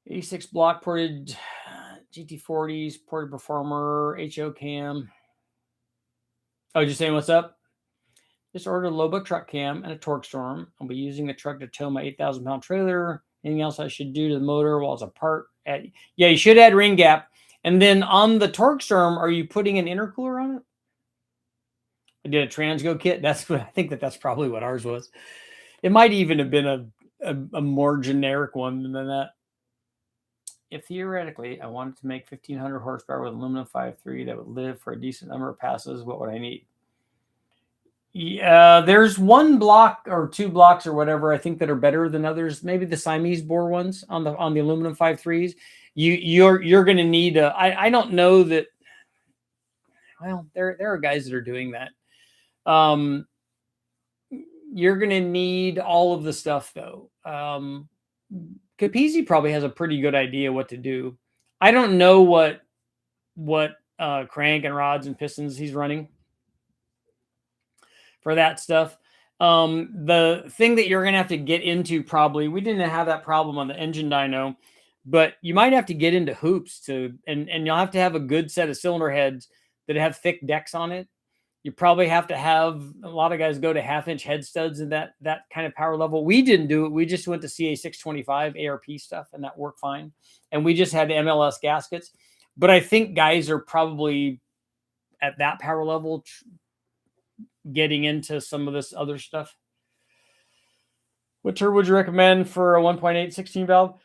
86 block ported GT40s, ported performer, HO cam. Oh, just saying what's up? Just ordered a low buck truck cam and a torque storm. I'll be using the truck to tow my 8,000-pound trailer. Anything else I should do to the motor while it's apart? Yeah, you should add ring gap. And then on the torque storm, are you putting an intercooler on it? I did a Transgo kit. I think that's probably what ours was. It might even have been a more generic one than that. If theoretically I wanted to make 1,500 horsepower with aluminum 5.3 that would live for a decent number of passes, what would I need? Yeah, there's one block or two blocks or whatever I think that are better than others. Maybe the Siamese bore ones on the aluminum 5.3s. You're going to need I don't know that. Well, there are guys that are doing that. You're going to need all of the stuff though. Capizzi probably has a pretty good idea what to do. I don't know what crank and rods and pistons he's running for that stuff. The thing that you're going to have to get into, probably, we didn't have that problem on the engine dyno, but you might have to get into hoops and you'll have to have a good set of cylinder heads that have thick decks on it. You probably have to have, a lot of guys go to 1/2-inch head studs in that kind of power level. We didn't do it. We just went to CA625 ARP stuff, and that worked fine. And we just had MLS gaskets. But I think guys are probably at that power level getting into some of this other stuff. What turbo would you recommend for a 1.8 16 valve?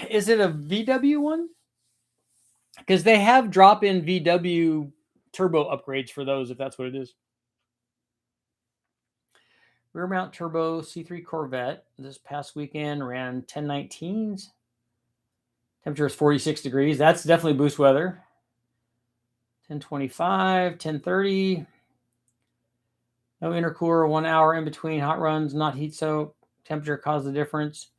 Is it a VW one? Because they have drop-in VW turbo upgrades for those, if that's what it is. Rear mount turbo C3 Corvette. This past weekend ran 1019s. Temperature is 46 degrees. That's definitely boost weather. 1025, 1030. No intercooler, 1 hour in between hot runs, not heat soak. Temperature caused the difference.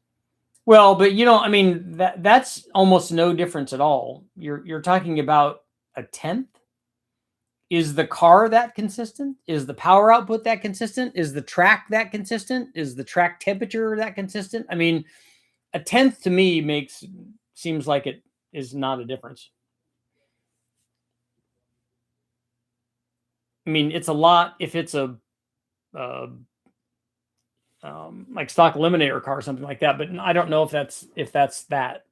Well, but I mean, that's almost no difference at all. You're talking about a tenth. Is the car that consistent? Is the power output that consistent? Is the track that consistent? Is the track temperature that consistent? I mean, a tenth to me seems like it is not a difference. I mean, it's a lot if it's a like stock eliminator car or something like that, but I don't know if that's that.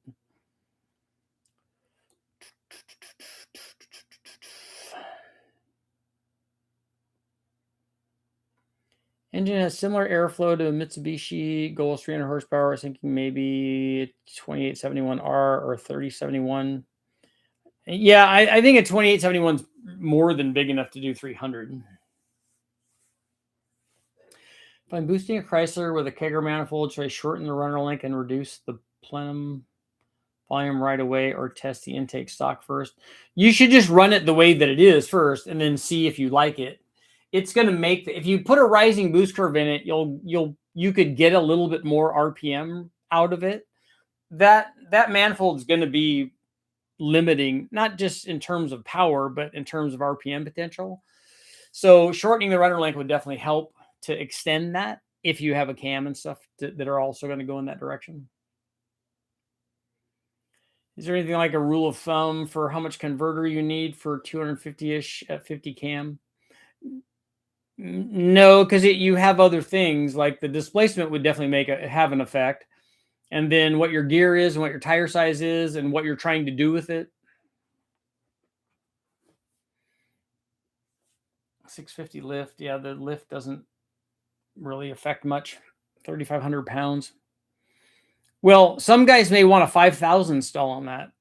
Engine has similar airflow to a Mitsubishi Goal 300 horsepower. I was thinking maybe 2871R or 3071. Yeah, I think a 2871 is more than big enough to do 300. If I'm boosting a Chrysler with a kegger manifold, should I shorten the runner length and reduce the plenum volume right away, or test the intake stock first? You should just run it the way that it is first and then see if you like it. It's going to make if you put a rising boost curve in it, you could get a little bit more RPM out of it, that manifold is going to be limiting, not just in terms of power, but in terms of RPM potential. So shortening the rudder length would definitely help to extend that if you have a cam and stuff that are also going to go in that direction. Is there anything like a rule of thumb for how much converter you need for 250-ish at 50 cam? No, because you have other things like the displacement would definitely have an effect. And then what your gear is and what your tire size is and what you're trying to do with it. 650 lift. Yeah, the lift doesn't really affect much. 3,500 pounds. Well, some guys may want a 5,000 stall on that.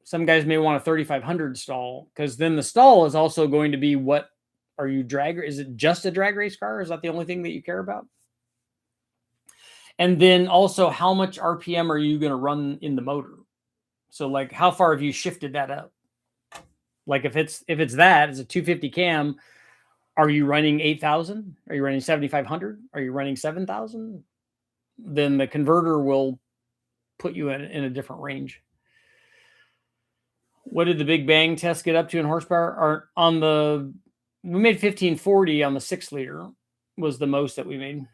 Some guys may want a 3,500 stall, because then the stall is also going to be what are you drag? Is it just a drag race car? Is that the only thing that you care about? And then also, how much RPM are you going to run in the motor? So like, how far have you shifted that up? Like if it's that, it's a 250 cam, are you running 8,000? Are you running 7,500? Are you running 7,000? Then the converter will put you in a different range. What did the Big Bang test get up to in horsepower? We made 1540 on the 6 liter was the most that we made.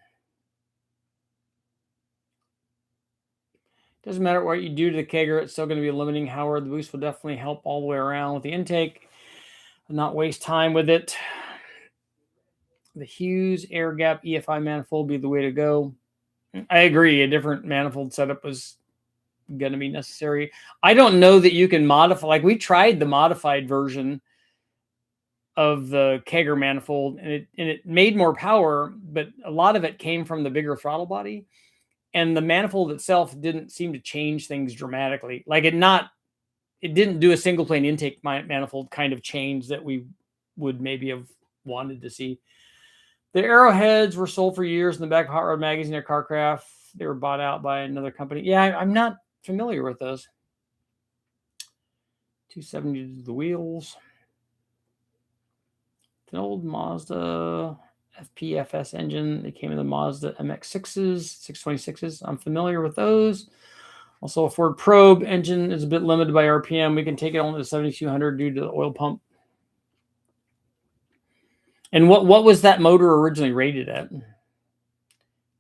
Doesn't matter what you do to the kegger, it's still going to be limiting. Howard, the boost will definitely help all the way around with the intake. Not waste time with it. The Hughes air gap EFI manifold would be the way to go. I agree. A different manifold setup was going to be necessary. I don't know that you can modify. Like we tried the modified version of the kegger manifold, and it made more power, but a lot of it came from the bigger throttle body, and the manifold itself didn't seem to change things dramatically. Like it didn't do a single plane intake manifold kind of change that we would maybe have wanted to see. The arrowheads were sold for years in the back of Hot Rod Magazine or Carcraft. They were bought out by another company. Yeah, I'm not familiar with those. 270 to the wheels. It's an old Mazda FPFS engine. They came in the Mazda MX-6s, 626s. I'm familiar with those. Also, a Ford Probe engine is a bit limited by RPM. We can take it only to 7,200 due to the oil pump. And what was that motor originally rated at?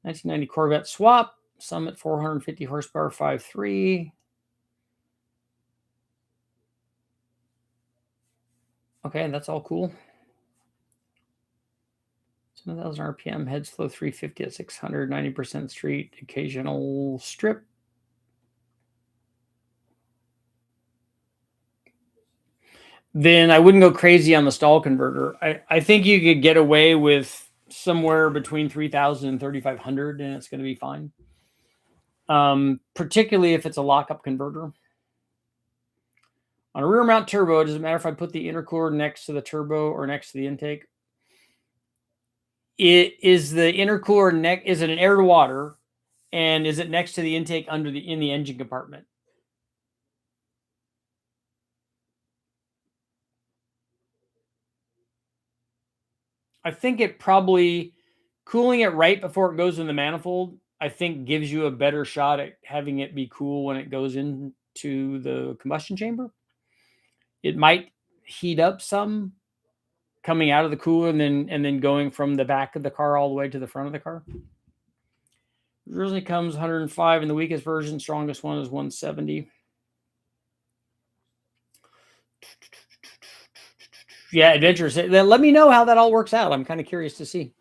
1990 Corvette swap, Summit 450 horsepower, 5.3. Okay, that's all cool. 7,000 RPM, heads flow 350 at 600, 90% street, occasional strip. Then I wouldn't go crazy on the stall converter. I think you could get away with somewhere between 3,000 and 3,500, and it's going to be fine. Particularly if it's a lockup converter. On a rear mount turbo, does it matter if I put the intercooler next to the turbo or next to the intake? Is the intercooler is it an air to water, and is it next to the intake in the engine compartment? I think it probably cooling it right before it goes in the manifold, I think gives you a better shot at having it be cool when it goes into the combustion chamber. It might heat up some coming out of the cooler and then going from the back of the car all the way to the front of the car. It originally comes 105 in the weakest version. Strongest one is 170. Yeah, adventures. Let me know how that all works out. I'm kind of curious to see.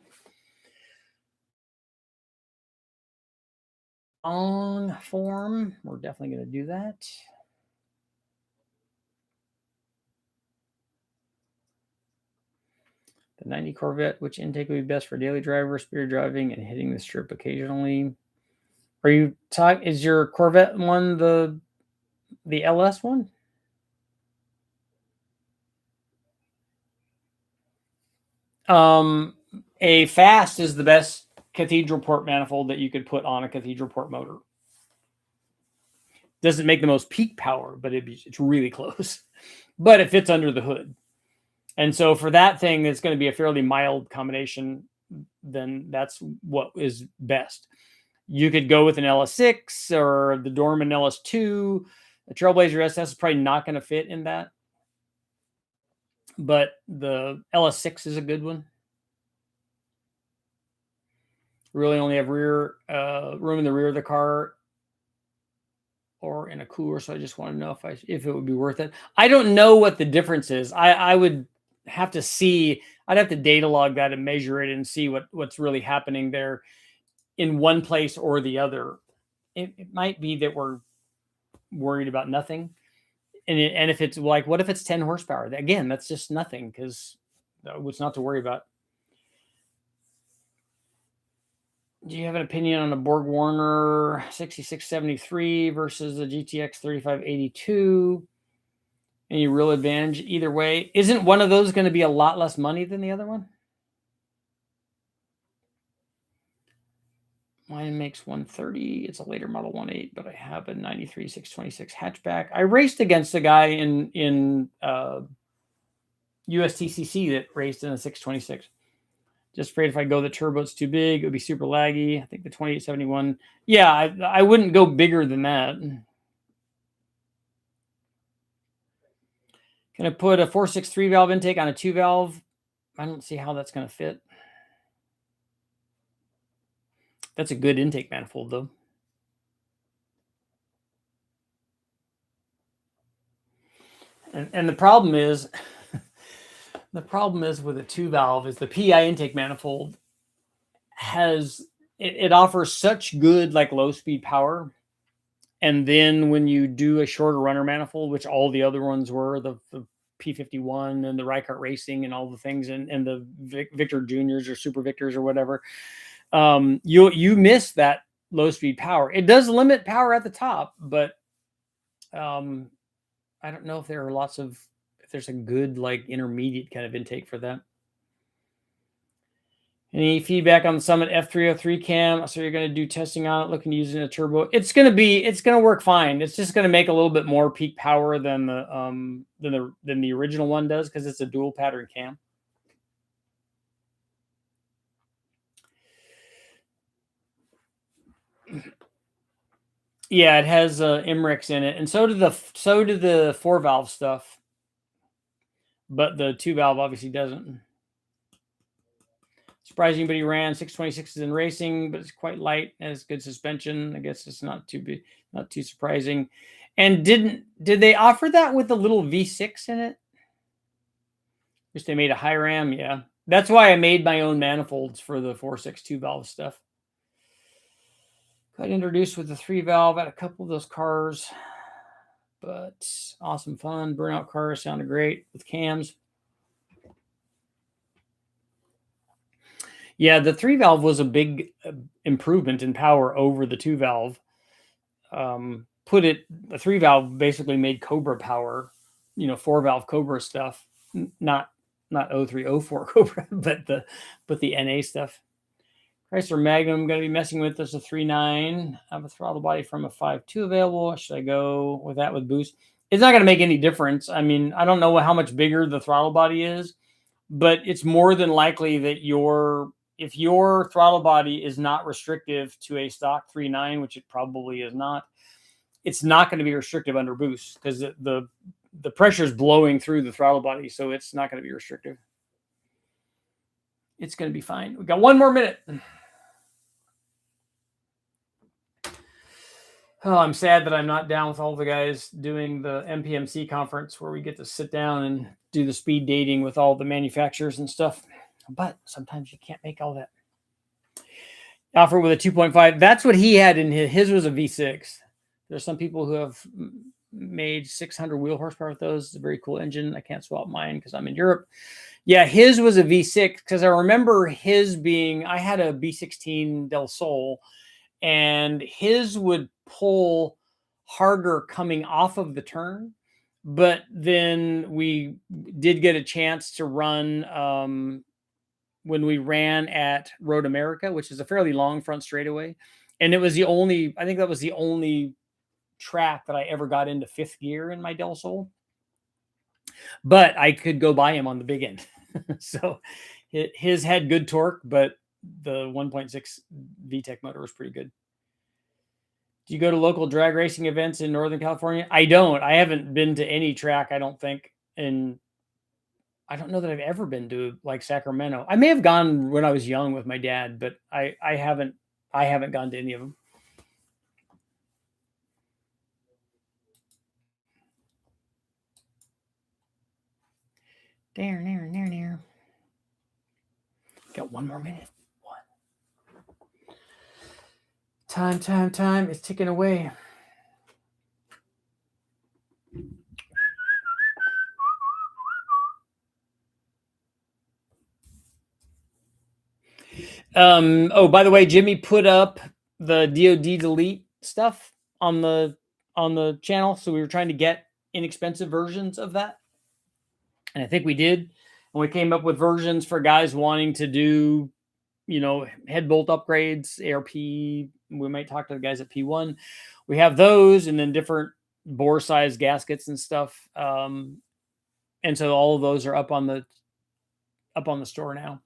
On form, we're definitely going to do that. The 90 Corvette, which intake would be best for daily driver, speed driving, and hitting the strip occasionally? Are you talking? Is your Corvette one the LS one? A fast is the best cathedral port manifold that you could put on a cathedral port motor. Doesn't make the most peak power, but it's really close. But it fits under the hood. And so for that thing, it's going to be a fairly mild combination. Then that's what is best. You could go with an LS6 or the Dorman LS2. The Trailblazer SS is probably not going to fit in that, but the LS6 is a good one. Really only have rear room in the rear of the car or in a cooler, so I just want to know if it would be worth it. I don't know what the difference is. I would have to see. I'd have to data log that and measure it and see what's really happening there in one place or the other. It might be that we're worried about nothing, and if it's like, what if it's 10 horsepower? Again, that's just nothing, because it's not to worry about. Do you have an opinion on a Borg Warner 6673 versus the GTX 3582? Any real advantage either way? Isn't one of those going to be a lot less money than the other one? Mine makes 130. It's a later model 1.8, but I have a 93 626 hatchback. I raced against a guy in USTCC that raced in a 626. Just afraid if I go the turbo, it's too big. It would be super laggy. I think the 2871. Yeah, I wouldn't go bigger than that. Can I put a 463 valve intake on a 2 valve? I don't see how that's going to fit. That's a good intake manifold, though. And the problem is, with a 2 valve is the PI intake manifold it offers such good like low speed power, and then when you do a shorter runner manifold, which all the other ones were, the P51 and the Rykart Racing and all the things, and the Victor Juniors or Super Victors or whatever, you miss that low speed power. It does limit power at the top, but I don't know if if there's a good like intermediate kind of intake for that. Any feedback on the Summit F303 cam? So you're going to do testing on it, looking to use it in a turbo. It's going to work fine. It's just going to make a little bit more peak power than the original one does, because it's a dual pattern cam. Yeah, it has MREX in it, and so do the 4-valve stuff, but the 2-valve obviously doesn't. Surprising, but he ran 626s in racing, but it's quite light, has good suspension. I guess it's not too surprising. And did they offer that with a little V6 in it? Wish they made a high ram. Yeah, that's why I made my own manifolds for the 4.6 valve stuff. Got introduced with the 3-valve at a couple of those cars, but awesome fun. Burnout cars sounded great with cams. Yeah, the 3-valve was a big improvement in power over the 2-valve. The 3-valve basically made Cobra power, 4-valve Cobra stuff, not 0304 Cobra, but the NA stuff. Chrysler Magnum going to be messing with us, a 3.9. I have a throttle body from a 5.2 available. Should I go with that with boost? It's not going to make any difference. I mean, I don't know how much bigger the throttle body is, but it's more than likely that if your throttle body is not restrictive to a stock 3.9, which it probably is not, it's not going to be restrictive under boost, because the pressure is blowing through the throttle body, so it's not going to be restrictive. It's going to be fine. We got 1 more minute. Oh, I'm sad that I'm not down with all the guys doing the MPMC conference, where we get to sit down and do the speed dating with all the manufacturers and stuff. But sometimes you can't make all that. Offer with a 2.5. That's what he had in his was a V6. There's some people who have made 600 wheel horsepower with those. It's a very cool engine. I can't swap mine because I'm in Europe. Yeah, his was a V6, because I remember his being, I had a B16 Del Sol, and his would pull harder coming off of the turn. But then we did get a chance to run when we ran at Road America, which is a fairly long front straightaway. And it was I think that was the only track that I ever got into 5th gear in my Del Sol. But I could go by him on the big end. So his had good torque, but the 1.6 VTEC motor was pretty good. Do you go to local drag racing events in Northern California? I don't. I haven't been to any track, I don't think. And I don't know that I've ever been to like Sacramento. I may have gone when I was young with my dad, but I haven't gone to any of them. There. Got 1 more minute. Time. It's ticking away. Oh, by the way, Jimmy put up the DoD delete stuff on the channel, so we were trying to get inexpensive versions of that, and I think we did. And we came up with versions for guys wanting to do, head bolt upgrades, ARP. We might talk to the guys at P1. We have those, and then different bore size gaskets and stuff. And so all of those are up on the store now.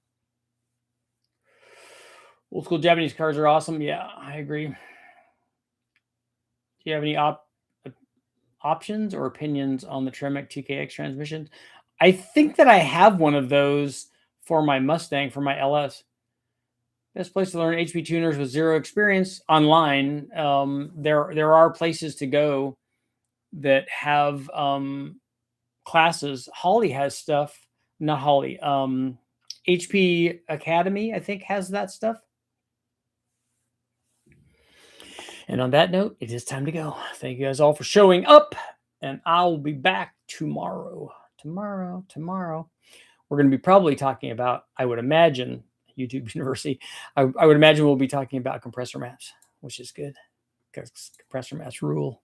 Old school Japanese cars are awesome. Yeah, I agree. Do you have any options or opinions on the Tremec TKX transmission? I think that I have one of those for my Mustang, for my LS. Best place to learn HP tuners with zero experience online. There are places to go that have classes. Holly has stuff. Not Holly. HP Academy, I think, has that stuff. And on that note, it is time to go. Thank you guys all for showing up, and I'll be back tomorrow. Tomorrow. We're going to be probably talking about, I would imagine, YouTube University. I would imagine we'll be talking about compressor maps, which is good because compressor maps rule.